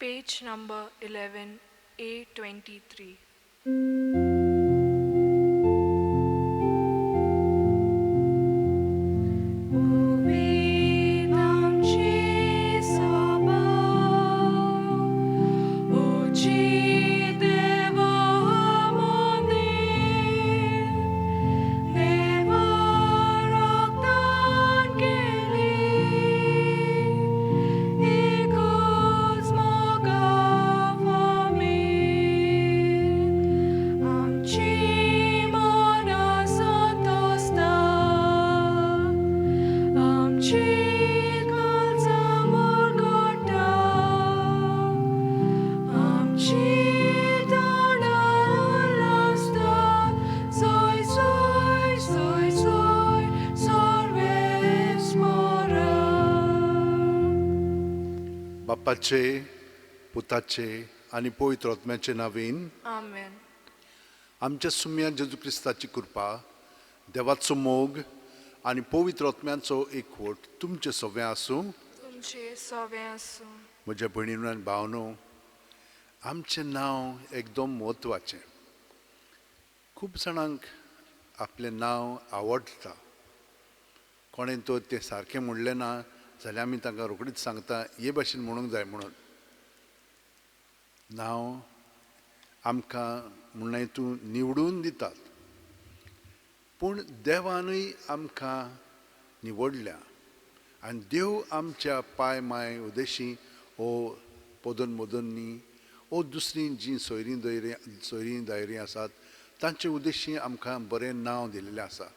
Page number 11, A23. बापाचे, पुताचे आणि पवित्र आत्म्याचे नावीन Amen. आमच्या सुम्या जेजू क्रिस्ताची कृपा, देवाचो मोग आणि पवित्र आत्म्याचो एकवट तुमचे सगळें आसूं. तुमचे सगळें आसूं. म्हज्या भयणीनो आनी भावनो, आमचें नांव एकदम म्हत्वाचें. खूब जाणांक आपलें नांव आवडटा. कोणें तो तें सारकें म्हणलें ना जाल्यार आमी तांकां रोखडीच सांगता हे भाशेन म्हणूंक जाय म्हणून. नांव आमकां म्हणून हितून निवडून दितात, पूण देवानूय आमकां निवडल्या आनी देव आमच्या पांय माय उदेशी ओ पोदन मोदनी ओ दुसरी जीं सोयरीं दायरीं आसात तांचे उदेशी आमकां बरें नांव दिलेलें आसा.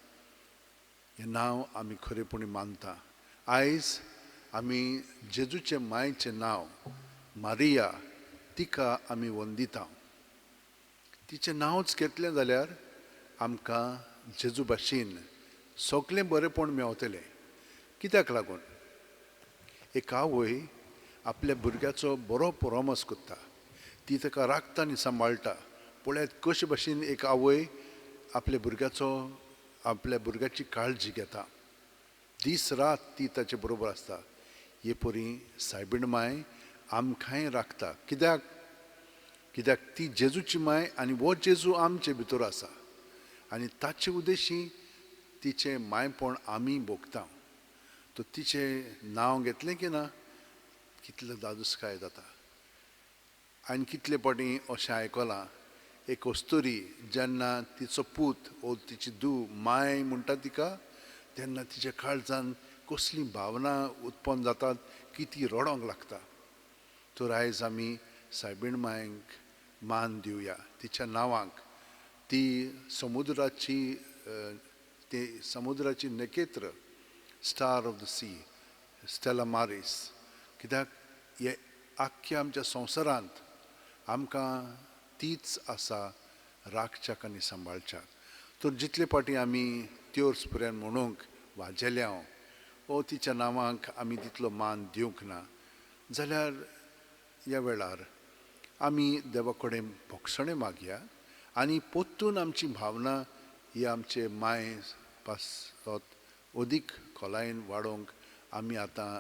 हें नांव आमी खरेपणी मानता. आयज आमी जेजूचे मायेचें नांव मारिया तिका आमी वंदिता. तिचें नांवच घेतलें जाल्यार आमकां जेजू भाशेन सगळें बरेंपण मेवतलें. कित्याक लागून एक आवय आपल्या भुरग्याचो बरो परमस करता, ती ताका राखता आनी सांबाळटा. पळयात कशे भाशेन एक आवय आपल्या भुरग्याची काळजी घेता. दीस रात ती ताचे बरोबर आसता. हे परी सायबीण माय आमकांय राखता. कित्याक ती जेजूची माय आनी हो जेजू आमचे भितर आसा आनी ताचे उदेशी तिचें मायपण आमी भोगता. तो तिचें नांव घेतलें की ना कितलो दादूसकाय जाता. आनी कितले पाटी अशें आयकलां, एक अस्तुरी जेन्ना तिचो पूत ओ तिची धूव माय म्हणटा तिका, तेन्ना तिच्या काळजान कसली भावना उत्पन्न जातात की ती रडोंक लागता. तर आयज आमी सायबीण मांयक मान दिवया तिच्या नांवांक. ती समुद्राची नकेत्र, star of the sea, Stella Maris. कित्याक हे आख्ख्या आमच्या संवसारांत आमकां तीच आसा राखच्याक आनी सांबाळच्याक. तर जितले पाटी आमी त्योर्स पर्यंत म्हणूंक वाजेल्या ओ तिच्या नांवांक आमी तितलो मान दिवंक ना जाल्यार ह्या वेळार आमी देवा कडेन भोगसणें मागया आनी पोत्तून आमची भावना ही आमचे माय पासत अदीक खोलायेन वाडोवंक आमी आतां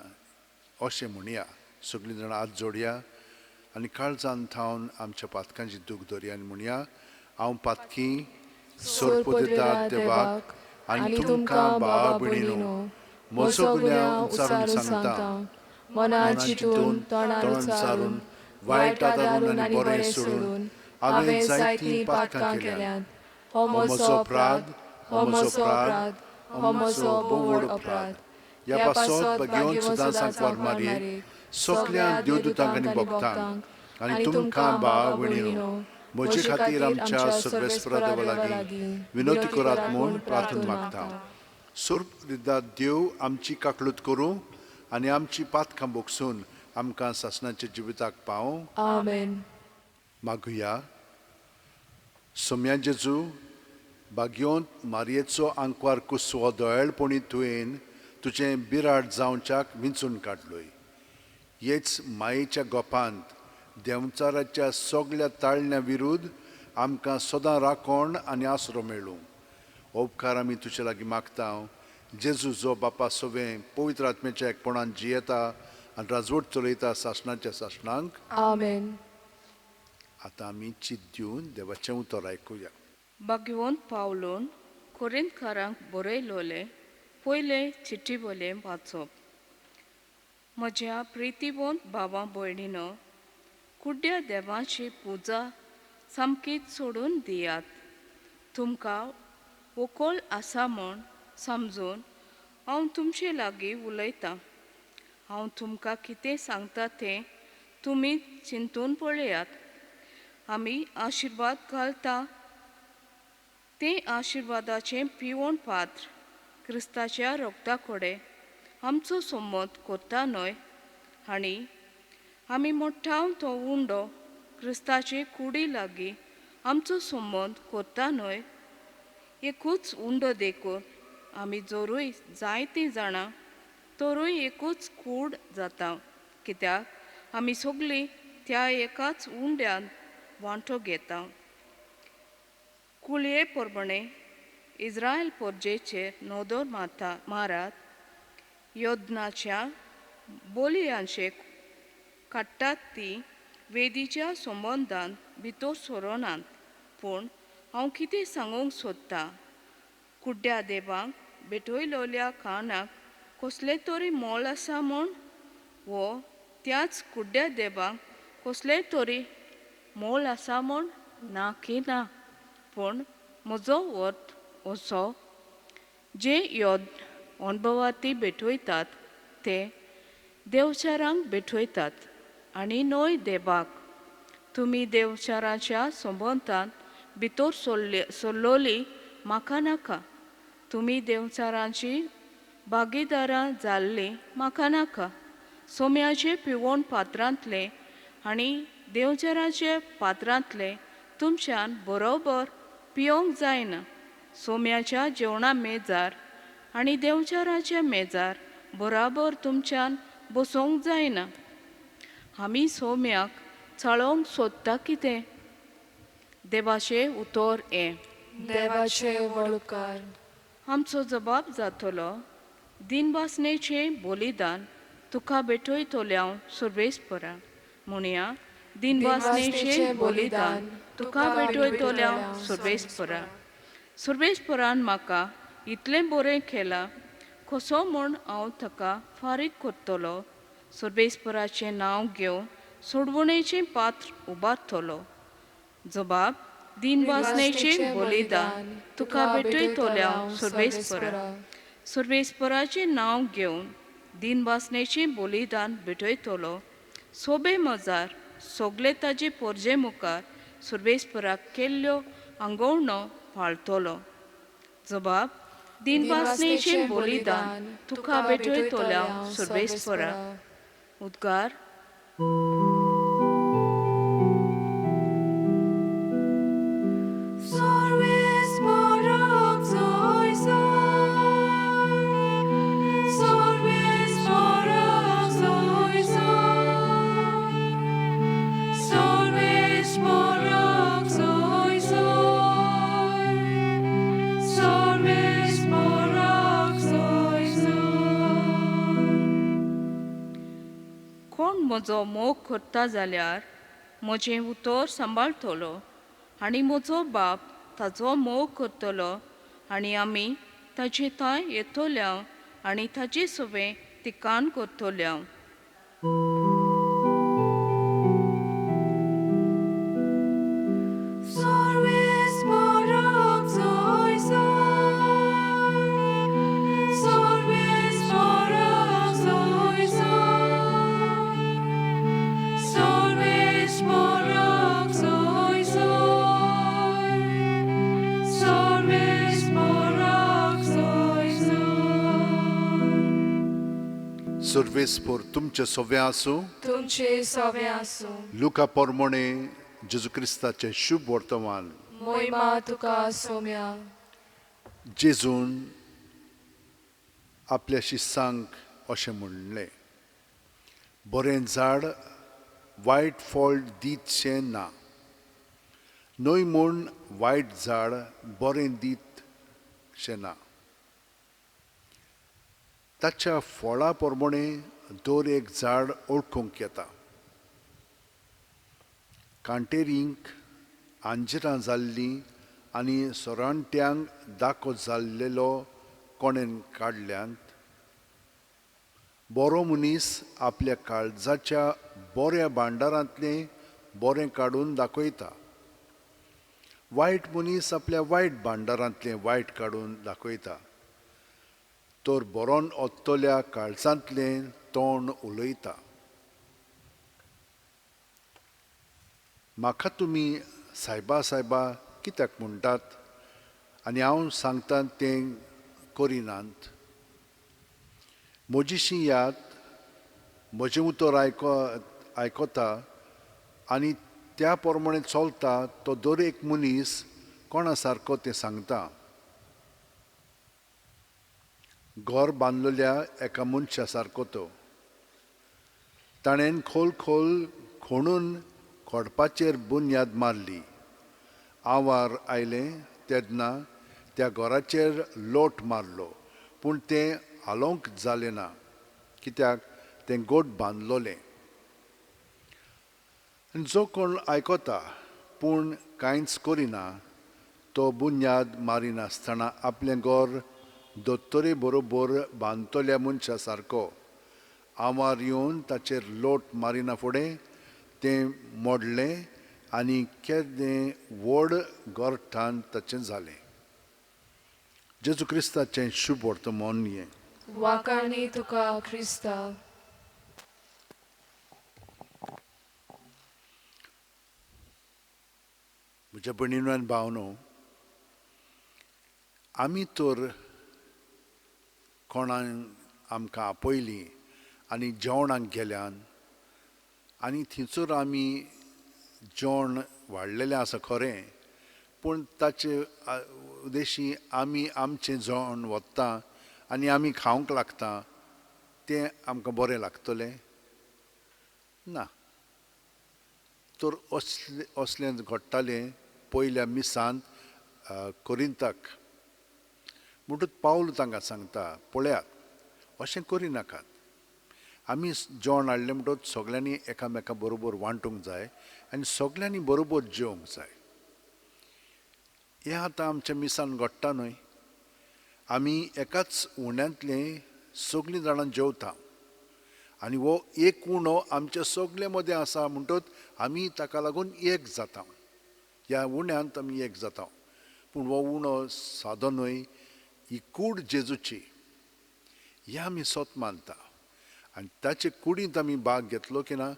अशें म्हणया. सगळीं जाणां हात जोडया आनी काळजान थावन आमच्या पातकांची दूख धरया आनी म्हणया, हांव पातकी सोरपोदितात देवाक आनी तुमकां भावा भयणीनो म्हजो गुन्यांव उचारून सांगता. मनान चिंतून तोंडान उच्चारून वायट आदारून आनी बरें सोडून हांवें जायतीं पातकां केल्यात. हो म्हजो अपराध, हो म्हजो अपराध, हो म्हजो बोवड अपराध. ह्या पासत घेवन सुद्दां सांकवार मारये सगळ्या देवदूतांक आनी भक्तांक आनी तुमकां भावा भयणीनो म्हजे खातीर आमच्या सर्वेस्परा देवा लागीं विनोती करात म्हूण प्रार्थना मागता. सुर्परिदात देव आमची काकलूत करूं आनी आमची पातकां भोगसून आमकां सासणाच्या जिविताक पावूं. आमेन. मागुया. सोम्या जेजू, बागयोंत मारयेचो आंकवार कुसवो दोळेळपणी तुवें तुजें बिराड जावच्याक विंचून काडलोय. हेच मायेच्या गोपांत देंवचाराच्या सगळ्या ताळण्या विरुद्ध आमकां सदां राखण आनी आसरो मेळूं. उपकार आमी तुजे लागीं मागता. जेजू जो बापा सोवें पवित्र आत्म्याच्या एकपणान जियेता आनी राजवट चलयता सासणाच्या सासणांक. Amen. आतां आमी चित दिवन देवाचें उतर आयकुया. भगवंत पावलून कोरिंथकारांक बरयलोले पयले चिठी बोले वाचप. म्हज्या प्रितीवंत भावां भयणीनो, कुड्ड्या देवाची पुजा सामकीच सोडून दियात. तुमकां वोकळ आसा म्हूण समजून हांव तुमचे लागीं उलयतां. हांव तुमकां कितें सांगता तें तुमी चिंतून पळयात. आमी आशिर्वाद घालता तें आशिर्वादाचें पिवण पात्र क्रिस्ताच्या रोगता कडेन आमचो संबंद करता न्हय. आनी आमी मोठाव तो उंडो क्रिस्ताचे कुडी लागीं आमचो संबंद करता न्हय. एकूच उंडो देखून आमी जोरूय जायतीं जाणां तोरूय एकूच कूड जाता, कित्याक आमी सगळीं त्या एकाच उंड्यान वांटो घेता. कुळये प्रमाणे इस्रायल परजेचेर नदर मारात. योद्धनाच्या बोलयांचे काडटात ती वेदीच्या संबंदान भितर सरोनात. पूण हांव कितें सांगूंक सोदतां, कुड्ड्या देवांक भेटयलोल्या कानाक कसलें तरी मोल आसा म्हूण, वो त्याच कुड्ड्या देवांक कसलें तरी मोल आसा म्हूण? ना की ना. पूण म्हजो अर्थ असो, जे योद्ध अणभवाती भेटयतात ते देवचारांक भेटयतात आनी न्हय देवाक. तुमी देवचाराच्या संबंदान भितर सरलोली म्हाका नाका. तुमी देवचारांची भागीदारां जाल्ली म्हाका नाका. सोम्याचे पिवण पात्रांतले आनी देवचाराचे पात्रांतले तुमच्यान बरोबर पिवंक जायना. सोम्याच्या जेवणा मेजार आनी देवचाराच्या मेजार बराबर तुमच्यान बसोवंक जायना. आमी सोम्याक चाळोवंक सोदता कितें? देवाचें उतर हें. देवाचे वळकार. आमचो जबाब जातलो, दिनवासनेचें बलिदान तुका भेटयतल्या सर्वेस्परा. म्हणया, दिनवासनेचें बलिदान तुका भेटयतल्या सर्वेस्परा. सर्वेस्परान म्हाका इतलें बरें केलां कसो म्हूण हांव ताका फारीक करतलो. सर्वेस्पराचें नांव घेवन सोडवणेचें पात्र उबारतलो. जबाब, दिनवासनेचें बलिदान तुका भेटयतल्या सर्वेस्परा. सर्वेस्पराचें नांव घेवन दिनवासनेचें बलिदान भेटयतलो. सोबे मजार सगळे ताजे परजे मुखार सर्वेस्पराक केल्ल्यो आंगवणो पाळतलो. जबाब, दिनवासनेचें बलिदान तुका भेटयतल्या सर्वेस्परा. उद्गार. कोण म्हजो मोग करता जाल्यार म्हजें उतर सांबाळतलो आनी म्हजो बाप ताचो मोग करतलो आनी आमी ताचे थंय येतल्या आनी ताचे सवें तिकान करतल्या. सर्वेस्पर तुमचे सव्या आसूं. तुमचे सवे आसूं. लुका पोरमोणे जेजू क्रिस्ताचें शुभ वर्तमान. मोहिमा तुका सोम्या. जेजून आपल्या शिसांक अशें म्हणलें, बरें झाड वायट फळ दितशें ना, न्हय म्हूण वायट झाड बरें दितशें ना. ताच्या फळा प्रमाणे दोरेक झाड ओळखूंक येता. कांटेरींक आंजरां जाल्लीं आनी सोराणट्यांक दाखो जाल्लेलो कोणेन काडल्यांत. बरो मनीस आपल्या काळजाच्या बऱ्या भांडारांतलें बरें काडून दाखयता. वायट मनीस आपल्या वायट भांडारांतलें वायट काडून दाखयता. तर बरोन ओत्तल्या काळजांतलें तोंड उलयता. म्हाका तुमी सायबा सायबा कित्याक म्हणटात आनी हांव सांगता तें करिनात. म्हजीशी याद म्हजें उतर आयकता आनी त्या प्रमाणें चलता तो दर एक मनीस कोणा सारको तें सांगता. घर बांदलेल्या एका मनशा सारको तो. ताणें खोल खोल खणून खोडपाचेर बुन्याद मारली. आवार आयलें तेन्ना त्या घराचेर लोट मारलो, पूण तें हालोवंक जालें ना, कित्याक तें गोठ बांदलोलें. जो कोण आयकता पूण कांयच करिना तो बुन्याद मारिनासतना आपलें घर दोत्तोरे बरोबर बांदतल्या मनशा सारको. आवार येवन ताचेर लोट मारिना फुडें तें मोडलें आनी केदें व्हड गोरठाण ताचें जालें. जेजू क्रिस्ताचें शुभ वर्तमान हें. वाखाणी तुका क्रिस्ता. म्हज्या भयणीनो आनी भावनो, आमी तर कोणाक आमकां आपयलीं आनी जेवणाक गेल्यान आनी थंयसर आमी जेवण वाडलेलें आसा खरें, पूण ताचे उद्देशी आमी आमचें जेवण व्हरता आनी आमी खावंक लागता तें आमकां बरें लागतलें ना. तर असलें घडटालें पयल्या मिसांत कोरिंताक. म्हणटूच पावल तांकां सांगता, पळयात अशें करिनाकात. आमी जेवण हाडलें म्हणटच सगल्यांनी एकामेका बरोबर वांटूंक जाय आनी सगल्यांनी बरोबर जेवंक जाय. हें आतां आमच्या मिसान घडटा न्हय. आमी एकाच उंड्यांतलें सगलीं जाणां जेवता आनी हो एक उंडो आमच्या सगळे मदें आसा म्हणटच आमी ताका लागून एक जाता. ह्या उंड्यांत आमी एक जाता. पूण हो उंडो सादो न्हय, ही कूड जेजूची हें आमी सोत मानता आनी ताचे कुडींत आमी भाग घेतलो की ना,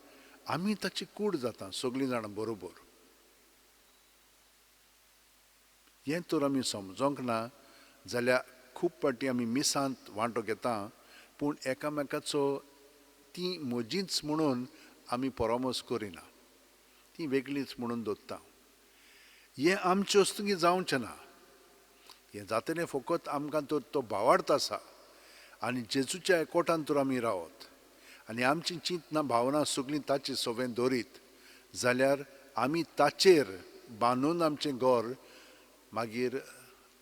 आमी ताची कूड जाता सगलीं जाणां बरोबर. हें तर आमी समजोंक ना जाल्यार खूब फावटी आमी मिसांत वांटो घेता, पूण एकामेकाचो ती म्हजीच म्हणून आमी परामोस करिना, ती वेगळीच म्हणून दवरता. हें आमचें वस्तुकी जावचें ना. हें जातलें फकत आमकां तर तो भावार्थ आसा आनी जेजूच्या एकवटान तर आमी रावत आनी आमची चिंतना भावना सगलीं ताचे सोबें दवरीत जाल्यार आमी ताचेर बांदून आमचें घर मागीर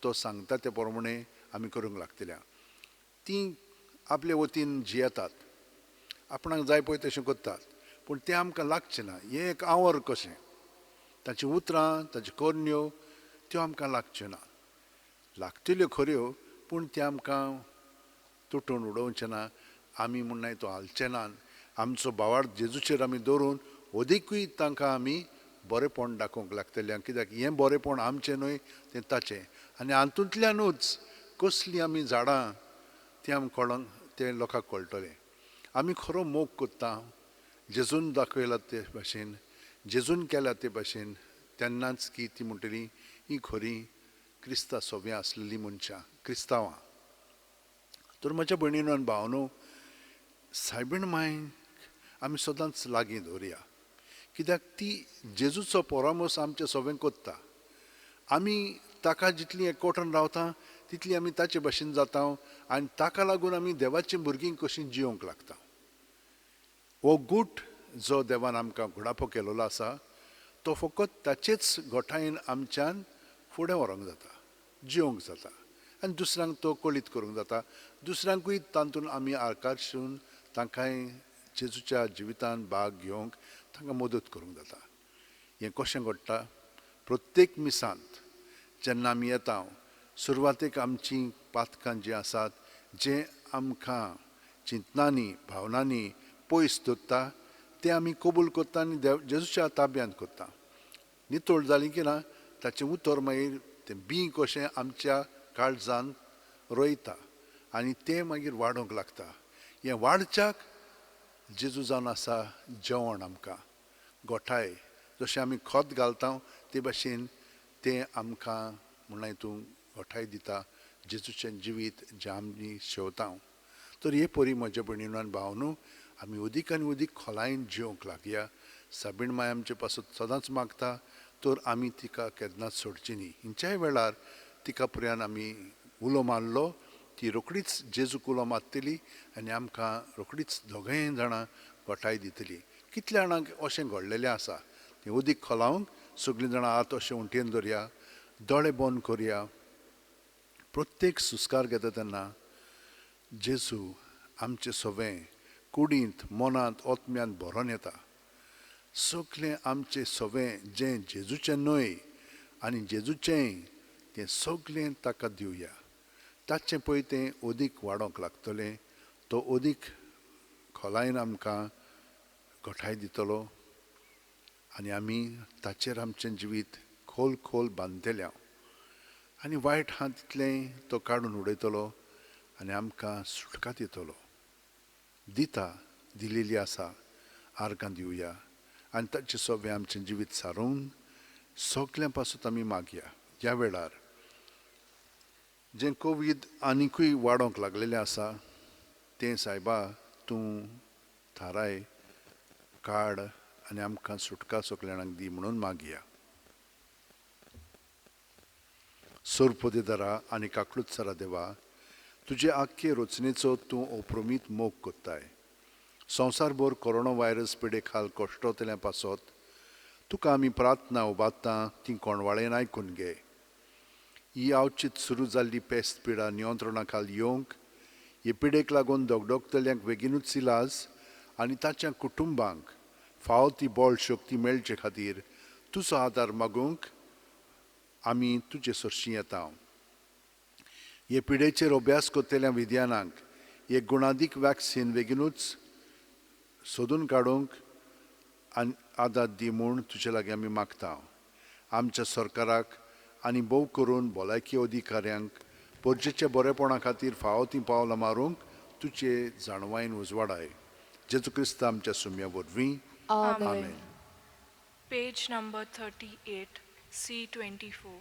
तो सांगता ते प्रमाणें आमी करूंक लागतल्या. तीं आपले वतीन जियेतात, आपणाक जाय पळय तशें करतात, पूण तें आमकां लागचें ना. हें एक आवर कशें. ताचीं उतरां ताच्यो करण्यो त्यो आमकां लागच्यो ना. लागतल्यो खऱ्यो पूण ते आमकां तुटून उडोवचें ना. आमी म्हणून तो हालचें ना. आमचो भावार्थ जेजूचेर आमी दवरून अदीकूय तांकां आमी बरेंपण दाखोवंक लागतलें. कित्याक हें बरेंपण आमचें न्हय, तें ताचें. आनी हातूंतल्यानूच कसलीं आमी झाडां तें आमकां कळोंक तें लोकांक कळटलें. आमी खरो मोग कोत्ता जेजून दाखयला ते भाशेन, जेजून केल्या ते भाशेन, तेन्नाच की ती म्हणटलीं ही खरीं क्रिस्ता सोबीं आसलेलीं मनशां, क्रिस्तांवां. तर म्हज्या भयणीनो आनी भावनो, सायबीण मांयक आमी सदांच लागीं दवरया. कित्याक ती जेजूचो परामोस आमचे सोबें कोत्ता. आमी ताका जितलीं एकवटान रावता तितली आमी ताचे भाशेन जाता आनी ताका लागून आमी देवाचीं भुरगीं कशीं जियोंक लागता. हो गूट जो देवान आमकां घोडापो केलोलो आसा तो फकत ताचेच गोठायेन आमच्यान फुडें व्हरोंक जाता, जियोंक जाता आनी दुसऱ्यांक तो कळीत करूंक जाता. दुसऱ्यांकूय तातूंत आमी आकारसून तांकांय जेजूच्या जिवितान भाग घेवंक तांकां मदत करूंक जाता. हें कशें घडटा? प्रत्येक मिसांत जेन्ना आमी येता, सुरवातेक आमचीं पातकां जीं आसात, जें आमकां चिंतनांनी भावनांनी पयस दवरता, तें आमी कबूल करता आनी जेजूच्या ताब्यांत करता. नितळ जालीं की ना, ताचें उतर मागीर तें बी कशें आमच्या काळजांत रोयता आनी तें मागीर वाडोंक लागता. हें वाडच्याक जेजू जावन आसा जेवण आमकां, गोठाय. जशें आमी खत घालता ते भाशेन तें आमकां म्हणून हितून गोठाय दिता, जेजूचें जिवीत जें आमी शेवता. तर हे परी म्हज्या भयणीनो आनी भावनो, आमी उदीक आनी उदीक खोलायेन जिवंक लागया. साबीण माय आमचे पासून सदांच मागता, तर आमी तिका केन्नाच सोडची न्ही. खंयच्याय वेळार तिका पर्यान आमी उलो मारलो, ती रोखडीच जेजूक उलो मारतली आनी आमकां रोखडीच दोगूय जाणां गोठाय दितली. कितल्या जाणांक अशें घडलेलें आसा. तें उदीक खोलावंक सगळीं जाणां हात अशें उंटेन धरया, दोळे बंद करया. प्रत्येक सुस्कार घेता तेन्ना जेजू आमचें सवें कुडींत मनांत ओतम्यांत भरोन येता. सगळें आमचें सवें जें जेजूचें न्हय आनी जेजूचें तें सगळें ताका दिवया. ताचें पळय तें उदीक वाडोंक लागतलें. तो उदीक खोलायेन आमकां गोठाय दितलो आनी आमी ताचेर आमचें जिवीत खोल खोल बांदतल्या आनी वायट आहा तितलें तो काडून उडयतलो आनी आमकां सुटका दितलो. दिता, दिलेली आसा, आर्गां दिवया आनी ताचें सवें आमचें जिवीत सारून सगळ्यां पासून आमी मागया. ह्या वेळार जें कोवीड आनिकूय वाडोंक लागलेलें आसा, तें सायबा तूं थाराय काड आनी आमकां सुटका सगळ्या जाणांक दी म्हणून मागया. सोरपोतेदारा आनी काकूळटसरा देवा, तुजे आख्खे रचनेचो तूं अप्रोमीत मोग कोत्ताय. संवसारभर कोरोना व्हायरस पिडे खाल कश्टतल्या पासत तुका आमी प्रार्थना उबारता, ती कोणवाळेन आयकून घे. ही आवचीत सुरू जाल्ली पेस्त पिडा नियंत्रणा खाल येवंक, हे पिडेक लागून दोगदोगतल्यांक बेगीनूच इलाज आनी ताच्या कुटुंबांक फावो ती बळ शक्ती मेळचे खातीर तुजो आदार मागूंक आमी तुजे सरशीं येता. हे पिडेचेर अभ्यास करतल्या विद्यानांक एक गुणादीक वॅक्सीन बेगीनूच सोदून काडूंक आनी आदार दी म्हूण तुजे लागीं आमी मागता. आमच्या सरकाराक आनी भोव करून भलायकी अधिकाऱ्यांक परजेच्या बरेपणा खातीर फावो तीं पावलां मारूंक तुजे जाणवायेन उजवाडाय. जेजू क्रिस्त आमच्या सुम्या वरवीं. Amen. Page number 38, C24.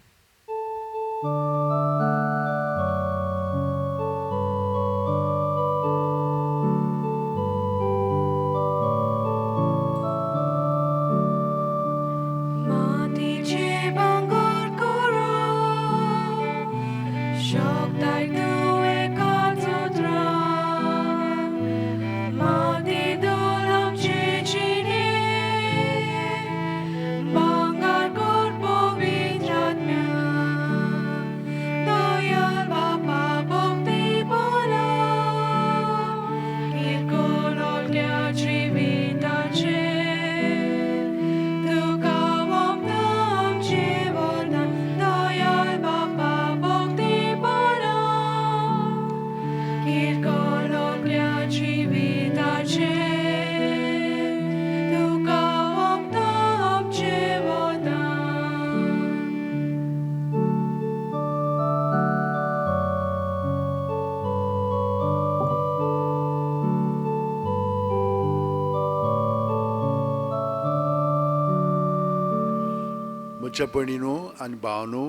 म्हज्या भयणीनो आनी भावनो,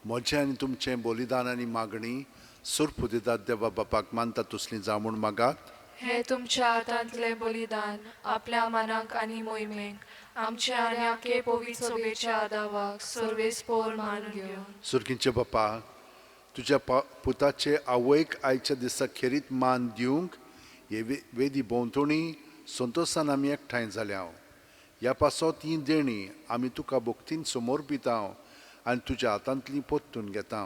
म्हजें आनी तुमचें बलिदान आनी मागणी सुरपुदितात देवा बापाक मानता तसलीं जावं म्हूण मागात. हे तुमच्या हातांतलें बलिदान आपल्या मनाक आनी मोहिमेक आमच्या आनी आख्खे पवित्र सभेच्या आदावाक सर्वेस्पोर मानून घेवन. सुरकींचे बापा, तुज्या पुताचे आवयक आयच्या दिसा खेरीत मान दिवंक हे वेदी भोंवतणी संतोशान आमी एकठांय जाल्या. ह्या पासत ही देणी आमी तुका भक्तीन समोर पिता आनी तुज्या हातांतली पोत्तून घेता.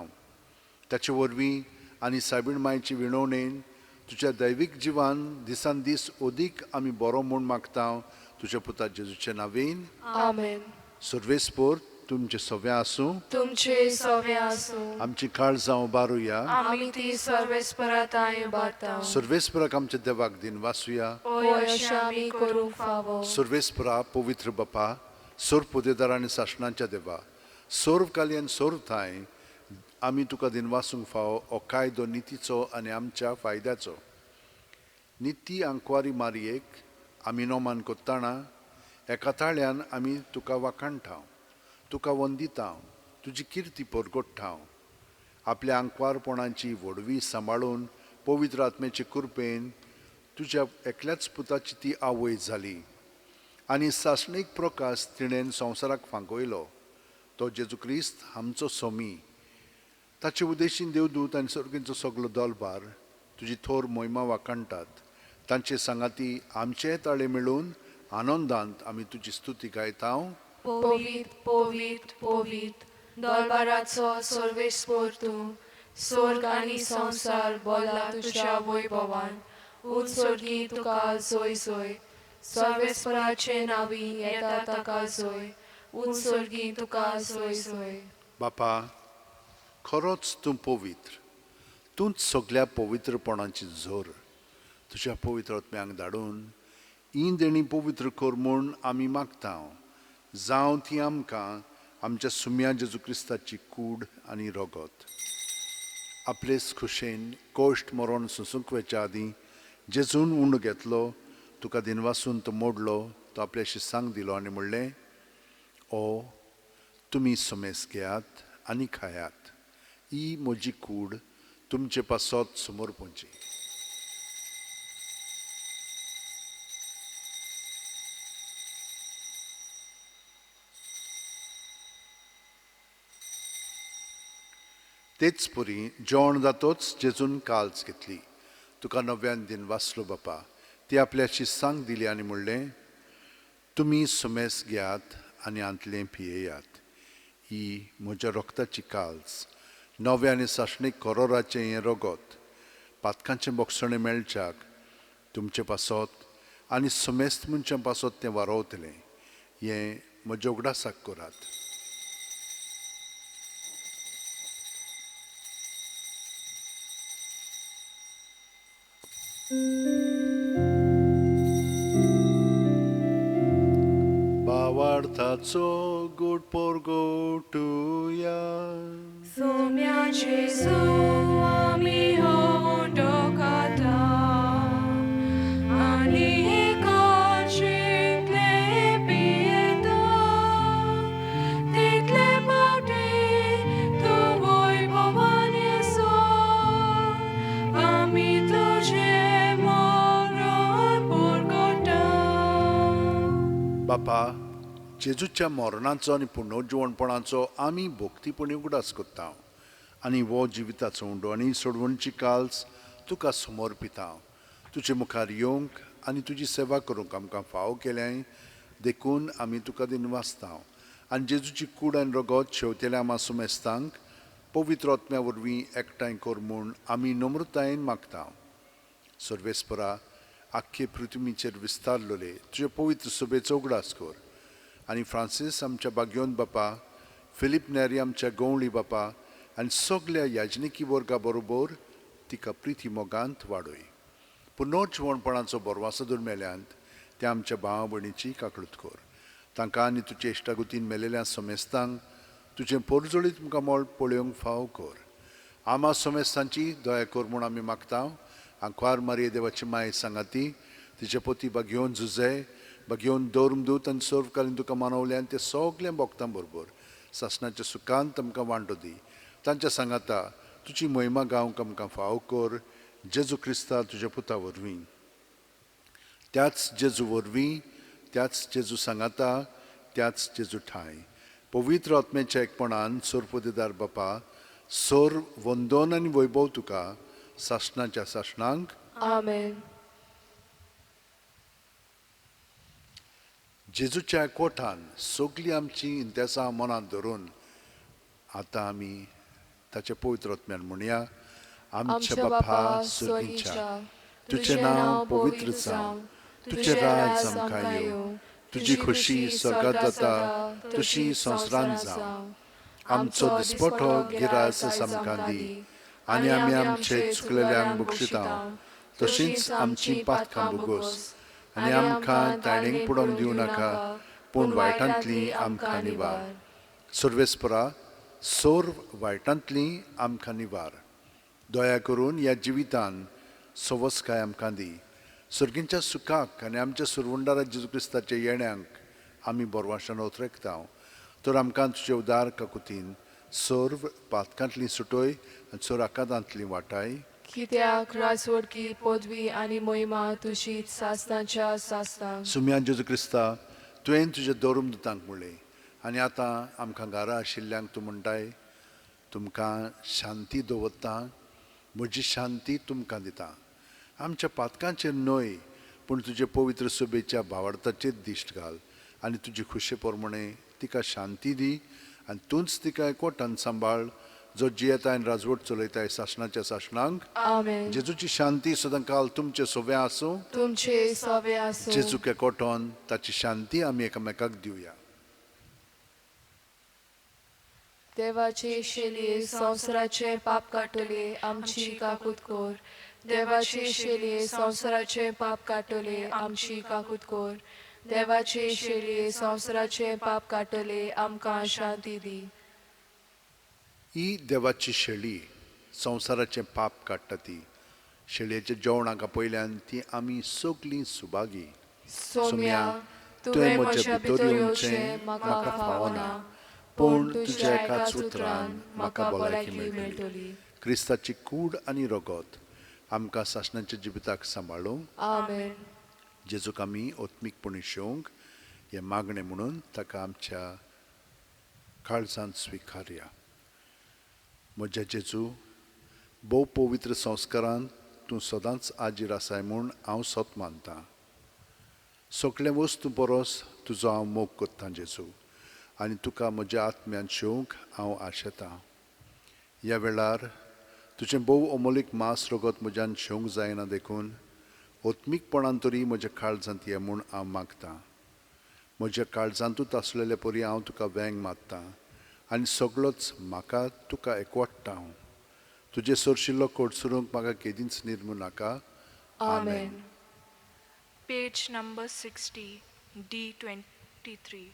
ताचे वरवीं आनी साबीण मायेची विणवणेन तुज्या दैवीक जिवान दिसान दीस ओदीक आमी बरो म्हूण मागता तुज्या पुता जेजूच्या नांवेन. आमेन. सर्वेस्पोर तुमचे सव्या आसूं. तुमचे सवे आसूं. आमची काळजां उबारुया. आमी ती सर्वेस्पराताय उबारता. सर्वेस्पराक आमच्या देवाक दिन वासुया. ओय अशें आमी करूंक फावो. सर्वेस्परा पवित्र बापा, सोर पोदेदार आनी शासनाच्या देवा, सोर्व काली आनी सोर्व थाय आमी तुका दिन वासूंक फावो हो कायदो नितीचो आनी आमच्या फायद्याचो. निती आंकवारी मारयेक आमी नोमान कोत्ताना एका ताळ्यान आमी तुका वाखाणटाव, तुका वंदिताव, तुजी किर्ती परगोट्टाव. आपल्या आंकवारपणाची व्हडवी सांबाळून पवित्र आत्म्याचे कृपेन तुज्या एकल्याच पुताची ती आवय जाली आनी सासणीक प्रकाश तिणेन संवसाराक फांकयलो. तो जेजू क्रिस्त आमचो सोमी. ताचे उदेशीन देवदूत आनी सर्गींचो सगलो दलबार तुजी थोर मोहिमा वाखाणटात. तांचे सांगाती आमचे ताळे मेळून आनंदांत आमी तुजी स्तुती गायताव. पोवीत पोवीत पोवीत दरबाराचो सर्वेस्पोर तूं. स्वर्ग आनी संवसार बोला तुज्या वैभवान. उत्सर्गी तुका जोय जोय. सर्वेस्पराचे नावी येता ताका जोय. उत्सर्गी तुका जोय जोय. बापा, खरोच तूं पवित्र. तूंच सगळ्या पवित्रपणाची झोर. तुज्या पवित्र आत्म्याक धाडून ही देणी पवित्र कर म्हूण आमी मागताव. जावं ती आमकां आमच्या सुम्या जेजू क्रिस्ताची कूड आनी रगत. आपलेच खुशेन कोश्ट मरण सुसूंक वेच्या आदीं जेजून उंड घेतलो, तुका दिनवासून तो मोडलो, तो आपल्याशी सांग दिलो आनी म्हणलें, ओ तुमी सुमेस घेयात आनी खायात. ही म्हजी कूड तुमचे पासत समोर पोंची. तेच पुरी जेवण जातोच जेजून काल्स घेतली. तुका नव्यान दिन वाचलो बापा. ती आपल्याची सांग दिली आनी म्हणलें, तुमी सुमेस घेयात आनी आंतलें पियेयात. ही म्हज्या रोगताची काल्स, नव्या आनी सासणीक करोराचें हें रगत. पातकांचें बोगसणें मेळच्याक तुमचे पासत आनी सुमेस्त मनशां पासत तें वारोवतलें. हें म्हज्या उगडासाक करात. भावार्थाचो गोड पोरगोटुया. सोम्या जेजू आमी होवून डोकाता. आनी जितले पियेता तितले पावटी तूं वैभवान येसो. आमी तुजें मरण परगटा. बापा, जेजूच्या मरणाचो आनी पुनर्जिवणपणाचो आमी भोक्तीपणी उगडास कोत्ता आनी वो जिविताचो उंडो आनी सोडवणची काल्स तुका समर्पिता. तुजे मुखार येवंक आनी तुजी सेवा करूंक आमकां फाव केलें देखून आमी तुका दिन वाचता. आनी जेजूची कूड आनी रगत शेवतेल्या आमा सुमेस्तांक पवित्र आत्म्या वरवीं एकठांय कर म्हूण आमी नम्रतायेन मागता. सर्वेस्परा, आख्खे पृथ्वीचेर विस्तारलोले तुजे पवित्र सभेचो उगडास कर. आनी फ्रांसीस आमच्या बागयोन बापा, फिलीप नेरी आमच्या गवळी बापा आनी सगळ्या याजनिकी वर्गा बरोबर तिका प्रिती मोगांत वाडय. पुनर्जिवणपणाचो बरवासो मेल्यांत ते आमच्या भावा भयणीची काकळूत कर. तांकां आनी तुजे इश्टागुतीन मेलेल्या समेस्तांक तुजें परजोळीत तुमकां मोल पळोवंक फाव कर. आमा समेस्तांची दया कर म्हूण आमी मागता. आंकवार मारये देवाची माय सांगाती, तिचे पती बागयोन झुजे, बागयोन दौरमदूत आनी सर्वकालीन तुका मानवल्यान ते सगळ्या भोगतां बरोबर सासणाच्या सुखांत आमकां वांटो दी. तांच्या सांगाता तुजी महिमा गावंक आमकां फाव कर. जेजू क्रिस्ता तुज्या पुता वरवीं, त्याच जेजू वरवीं, त्याच जेजू सांगाता, त्याच जेजू ठाय पवित्र आत्म्याच्या एकपणान सोरपोदेदार बापा, सोर वंदन आनी वैभव तुका सासणाच्या सासणांक. आमेन. जेजूच्या एकवटान सगळीं आमची इंतेसां मनांत धरून आतां आमी ताच्या पवित्र आत्म्यान म्हणया, आमच्या बापा सुर्गीच्या, तुझे नाव पवित्र जावं, तुझे राज आमकां येवं, तुजी खुशी स्वर्गांत जाता तशी संवसारांत जावं. आमचो दिसपटो गिरास आमकां दी, आनी आमी आमचे चुकलेल्यांक बक्षितांव, तशींच आमची पातकां बुगोस, आनी आमकां तायणेक पडोवंक दिवं नाका, पूण वायटांतली आमकां निवार. सर्वेस्परा, सोर्व वायटांतली आमकां निवार. दया करून ह्या जिवितान सवस्काय आमकां दी. सर्गींच्या सुखाक आनी आमच्या सुरवंडारा जेजू क्रिस्ताच्या येण्याक आमी बोरवाशान ओतरेकतांव. तर आमकां तुजे उदार काकुतीन सर्व पातकांतली सुटोय आनी चोराकांतांतली वाटाय. कित्याक राजवडकी पदवी आनी मोहिमा तुजीच सासनाच्या सासनांक. सुम्यान जेजू क्रिस्ता तुवें तुज्या दोरूम दुतांक म्हणलें, आनी आतां आमकां घरा आशिल्ल्यांक तूं म्हणटाय, तुमकां शांती दवरता, म्हजी शांती तुमकां दिता. आमच्या पातकांचेर न्हय, पूण तुजे पवित्र सोबेच्या भावार्थाचेर दिश्ट घाल, आनी तुजी खुशे पोरमणे तिका शांती दी, आनी तूंच तिका एकवटान सांबाळ, जो जियेताय आनी राजवट चलयताय सासणाच्या सासणांक. आमेन. जेजूची शांती सदां काल तुमचे सोबे आसूं. तुमचे सवे आसूं. जेजूक एकवटोन ताची शांती आमी एकामेकाक दिवया. देवाचे शेलये संवसाराचे पाप काटले आमची काकूत कोर. देवाचे शेलये संवसाराचे पाप काटले आमची काकूत कोर. देवाचे शेलये संवसाराचे पाप काटले आमकां शांती दी. ही देवाची शेळी संवसाराचें पाप काडटा ती. शेळयेच्या जेवणाक पयल्यान ती आमी सगलीं सुभागी. सोम्या, तुवें म्हज्या भितर येवचें म्हाका फावना, पूण तुज्या एकाच उतरान म्हाका भलायकी मेळटली. क्रिस्ताची कूड आनी रगत आमकां सासणाच्या जिविताक सांबाळूंक. आमेन. जेजूक आमी ओत्मीकपणी शेवंक हे मागणें म्हणून ताका आमच्या काळजांत स्विकारया. म्हज्या जेजू, भोव पवित्र संस्कारांत तूं सदांच आजीर आसाय म्हूण हांव सोत मानतां. सगळे वस्तू परस तुजो हांव मोग करतां जेजू, आनी तुका म्हज्या आत्म्यान शेवंक हांव आशेतां. ह्या वेळार तुजें भोव अमोलीक मांस रगत म्हज्यान शेवंक जायना देखून ओत्मीकपणान तरी म्हज्या काळजांत ये म्हूण हांव मागतां. म्हज्या काळजांतूच आसलेले परी हांव तुका वेंग मागतां, आनी सगळोच म्हाका तुका एकवटटा. हांव तुजे सोरशिल्लो कोडसुरूंक म्हाका केदींच निर्मू नाका. आमेन. Page number 60, D23.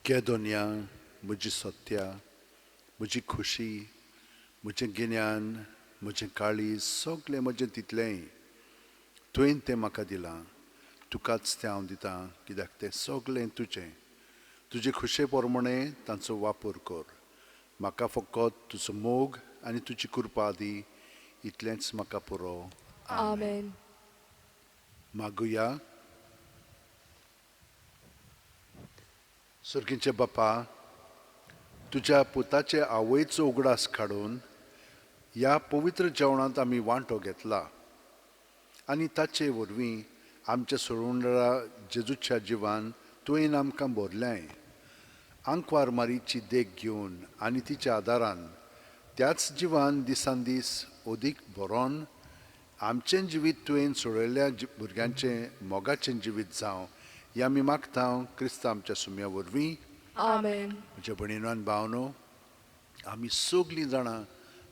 केदोनिया, म्हजी सत्या, म्हजी खुशी, म्हजें गिन्यान, म्हजें काळीज, सगळें म्हजें तितलेंय तुवें तें म्हाका दिलां. तुकाच तें हांव दितां, कित्याक तें सगळें तुजें. तुजे खुशे पोरमणे तांचो वापर कर. म्हाका फकत तुजो मोग आनी तुजी कृपा दी, इतलेंच म्हाका पुरो. आमेन. मागुया. सर्गीचे बापा, तुज्या पुताचे आवयचो उगडास काडून ह्या पवित्र जेवणांत आमी वांटो घेतला, आनी ताचे वरवीं आमच्या सुरवंडरा जेजूच्या जिवान तुवें आमकां भरल्याय. आंकवार मारीची देख घेवन आनी तिच्या आदारान त्याच जिवान दिसान दीस अदीक बरोवन आमचें जिवीत तुवें सोडयल्ल्या भुरग्यांचें मोगाचें जिवीत जावं हें आमी मागतां क्रिस्त आमच्या सुम्या वरवीं. आमेन. म्हज्या भयणीनो आनी भावनो, आमी सगलीं जाणां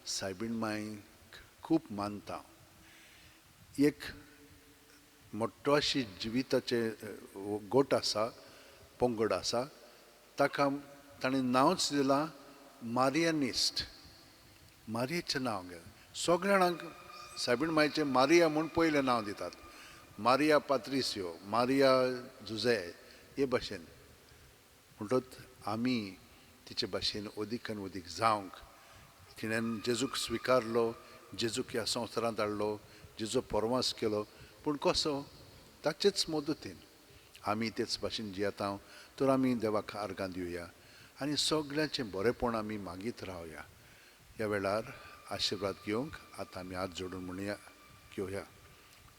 सायबीण मांयक खूब मानता. एक मोठो अशी जिविताचे गोट आसा पंगड आसा ताका ताणें नांवच दिलां मारियानिस्ट. मारयेचें नांव घे. सगळ्या जाणांक सायबीण मायचें मारिया म्हूण पयलें नांव दितात. मारिया पात्रिसियो, मारिया जुजे हे भाशेन. म्हणटच आमी तिचे भाशेन अदीक आनी अदीक जावंक, तिणें जेजूक स्विकारलो, जेजूक ह्या संवसारांत हाडलो, जेजो परवास केलो, पूण कसो? ताचेच मदतीन आमी तेच भाशेन जियेता. तर आमी देवाक आर्गां दिवया आनी सगळ्यांचें बरेंपण आमी मागीत रावया. ह्या वेळार आशिर्वाद घेवंक आतां आमी हात जोडून म्हणया, घेवया.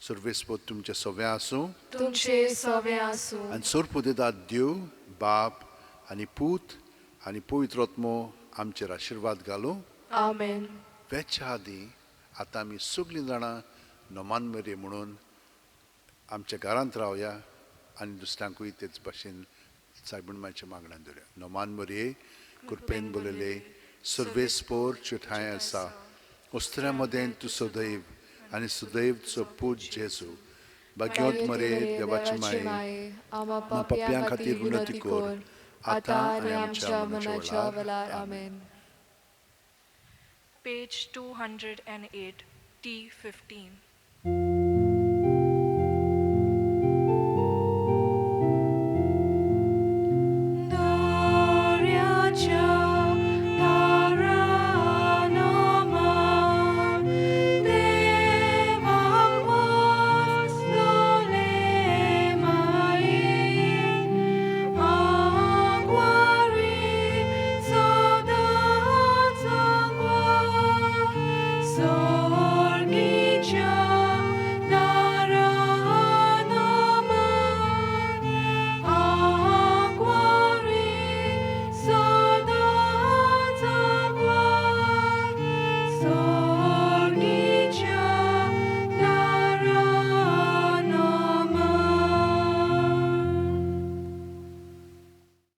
सर्वेस्पद तुमचे सगळें आसूं तुमचे सवे आसूं आनी सोरपुदिदाद देव बाप आनी पूत आनी पवित्र आत्मो आमचेर आशिर्वाद घालूं. आमेन. वेच्या आदीं आतां आमी सगळीं जाणां नोमान मेरे म्हणून आमच्या घरांत रावया आनी दुसऱ्यांकूय तेच भाशेन सायबीण मायच्या मागणान दवरया. नोमान मरे कृपेन बोलले सर्वेस्पोर ठांय आसा, उस्त्र्या मदें तूं सदैव आनी सदैव तुजो पूत जेजू. भाग्यवंत मरे देवाची माये, आम्हा पापयां खातीर विनंती कर, आता आणि आमच्या मनाच्या वेळार. आमेन. Page 208, D15.